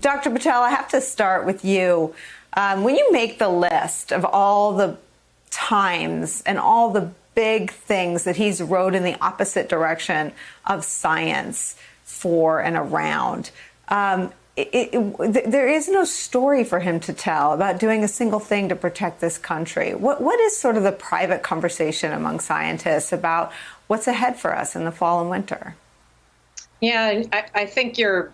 Dr. Patel, I have to start with you. When you make the list of all the times and all the big things that he's rode in the opposite direction of science for and around, there is no story for him to tell about doing a single thing to protect this country. What is sort of the private conversation among scientists about what's ahead for us in the fall and winter? Yeah, I think you're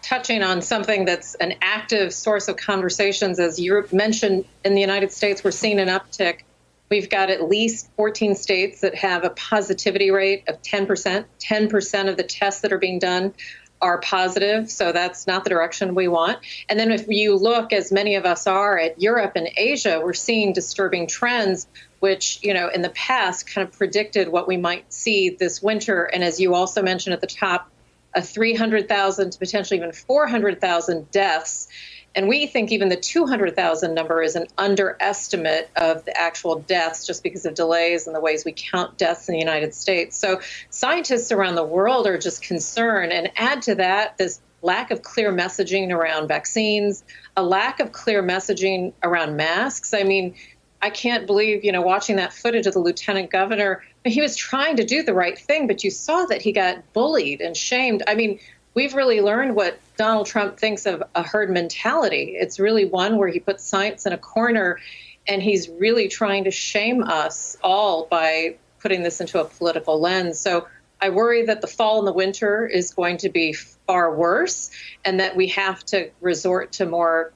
touching on something that's an active source of conversations. As you mentioned, in the United States, we're seeing an uptick. We've got at least 14 states that have a positivity rate of 10%. 10% of the tests that are being done are positive, so that's not the direction we want. And then if you look, as many of us are, at Europe and Asia, we're seeing disturbing trends, which, in the past kind of predicted what we might see this winter. And as you also mentioned at the top, 300,000 to potentially even 400,000 deaths. And we think even the 200,000 number is an underestimate of the actual deaths just because of delays and the ways we count deaths in the United States. So scientists around the world are just concerned. And add to that this lack of clear messaging around vaccines, a lack of clear messaging around masks. I mean, I can't believe, watching that footage of the lieutenant governor. He was trying to do the right thing, but you saw that he got bullied and shamed. I mean, we've really learned what Donald Trump thinks of a herd mentality. It's really one where he puts science in a corner, and he's really trying to shame us all by putting this into a political lens. So I worry that the fall and the winter is going to be far worse, and that we have to resort to more,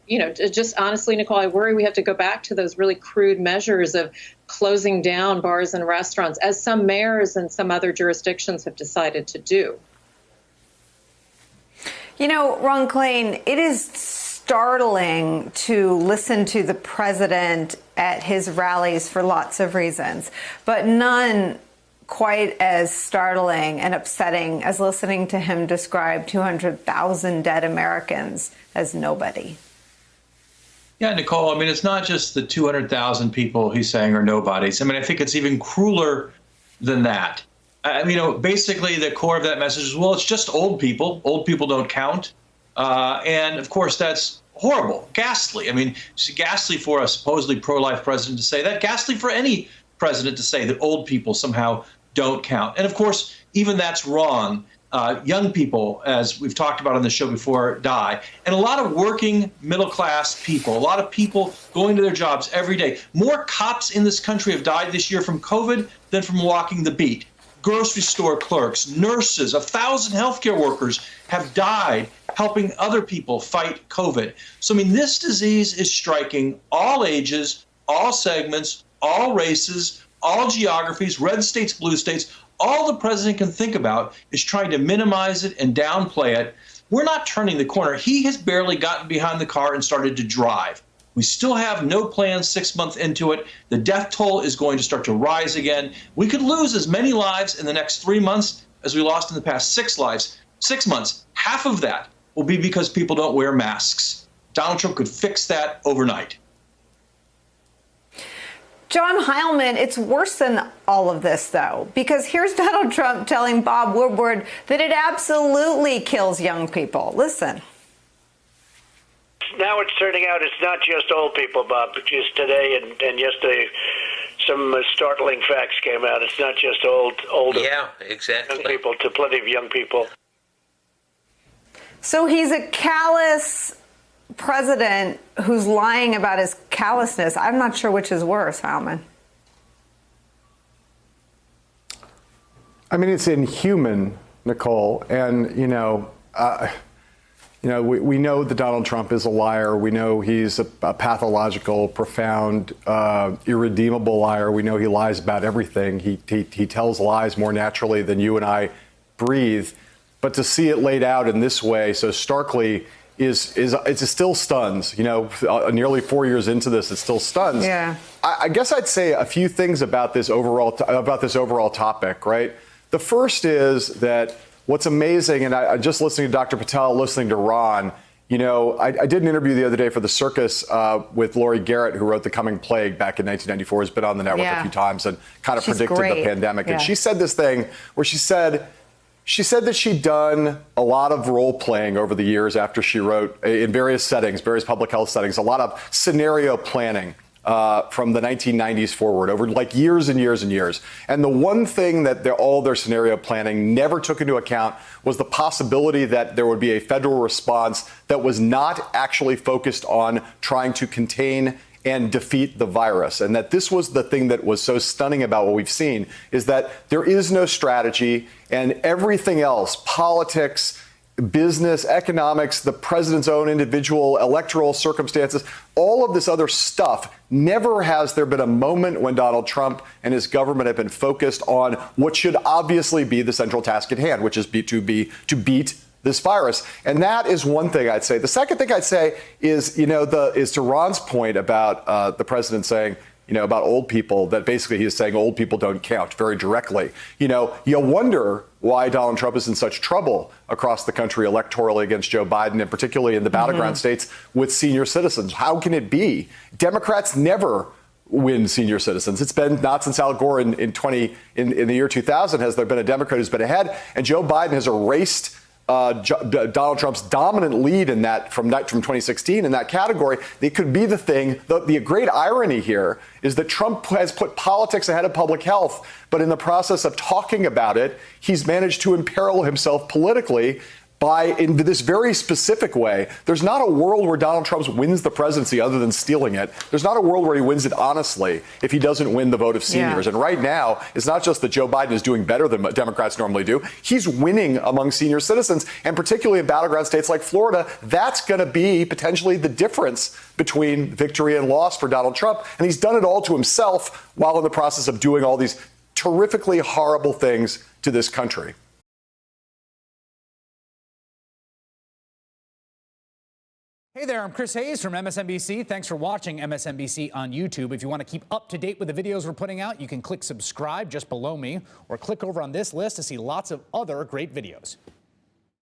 just honestly, Nicole, I worry we have to go back to those really crude measures of closing down bars and restaurants, as some mayors and some other jurisdictions have decided to do. Ron Klain, it is startling to listen to the president at his rallies for lots of reasons, but none quite as startling and upsetting as listening to him describe 200,000 dead Americans as nobody. Yeah, Nicole, I mean, it's not just the 200,000 people he's saying are nobodies. I mean, I think it's even crueler than that. Basically the core of that message is, well, it's just old people. Old people don't count. And of course, that's horrible, ghastly. I mean, it's ghastly for a supposedly pro-life president to say that, ghastly for any president to say that old people somehow don't count. And of course, even that's wrong. Young people, as we've talked about on the show before, die. And a lot of working middle-class people, a lot of people going to their jobs every day. More cops in this country have died this year from COVID than from walking the beat. Grocery store clerks, nurses, 1,000 healthcare workers have died helping other people fight COVID. So, this disease is striking all ages, all segments, all races, all geographies, red states, blue states. All the president can think about is trying to minimize it and downplay it. We're not turning the corner. He has barely gotten behind the car and started to drive. We still have no plan 6 months into it. The death toll is going to start to rise again. We could lose as many lives in the next 3 months as we lost in the past 6 months. Half of that will be because people don't wear masks. Donald Trump could fix that overnight. John Heilemann, it's worse than all of this, though, because here's Donald Trump telling Bob Woodward that it absolutely kills young people. Listen. Now it's turning out it's not just old people, Bob. Just today and yesterday, some startling facts came out. It's not just older. Yeah, exactly. Young people, to plenty of young people. So he's a callous president who's lying about his callousness. I'm not sure which is worse, Heilemann. It's inhuman, Nicole. And, we know that Donald Trump is a liar. We know he's a pathological, profound, irredeemable liar. We know he lies about everything. He tells lies more naturally than you and I breathe. But to see it laid out in this way so starkly it still stuns. Nearly 4 years into this, it still stuns. Yeah. I guess I'd say a few things about this overall topic, right? The first is that what's amazing, and I just listening to Dr. Patel, listening to Ron, I did an interview the other day for The Circus with Laurie Garrett, who wrote The Coming Plague back in 1994, has been on the network a few times and kind of predicted the pandemic. Yeah. And she said this thing where she said She said that she'd done a lot of role playing over the years after she wrote in various settings, various public health settings, a lot of scenario planning from the 1990s forward over like years and years and years. And the one thing that all their scenario planning never took into account was the possibility that there would be a federal response that was not actually focused on trying to contain and defeat the virus. And that this was the thing that was so stunning about what we've seen, is that there is no strategy, and everything else, politics, business, economics, the president's own individual electoral circumstances, all of this other stuff, never has there been a moment when Donald Trump and his government have been focused on what should obviously be the central task at hand, which is to beat this virus. And that is one thing I'd say. The second thing I'd say is, is to Ron's point about the president saying, about old people, that basically he is saying old people don't count very directly. You wonder why Donald Trump is in such trouble across the country electorally against Joe Biden, and particularly in the battleground states with senior citizens. How can it be? Democrats never win senior citizens. It's been not since Al Gore in the year 2000 has there been a Democrat who's been ahead, and Joe Biden has erased Donald Trump's dominant lead in that from 2016 in that category. It could be the thing. The great irony here is that Trump has put politics ahead of public health, but in the process of talking about it, he's managed to imperil himself politically in this very specific way. There's not a world where Donald Trump wins the presidency other than stealing it. There's not a world where he wins it honestly if he doesn't win the vote of seniors. Yeah. And right now, it's not just that Joe Biden is doing better than Democrats normally do. He's winning among senior citizens, and particularly in battleground states like Florida. That's going to be potentially the difference between victory and loss for Donald Trump. And he's done it all to himself while in the process of doing all these terrifically horrible things to this country. Hey there, I'm Chris Hayes from MSNBC. Thanks for watching MSNBC on YouTube. If you want to keep up to date with the videos we're putting out, you can click subscribe just below me, or click over on this list to see lots of other great videos.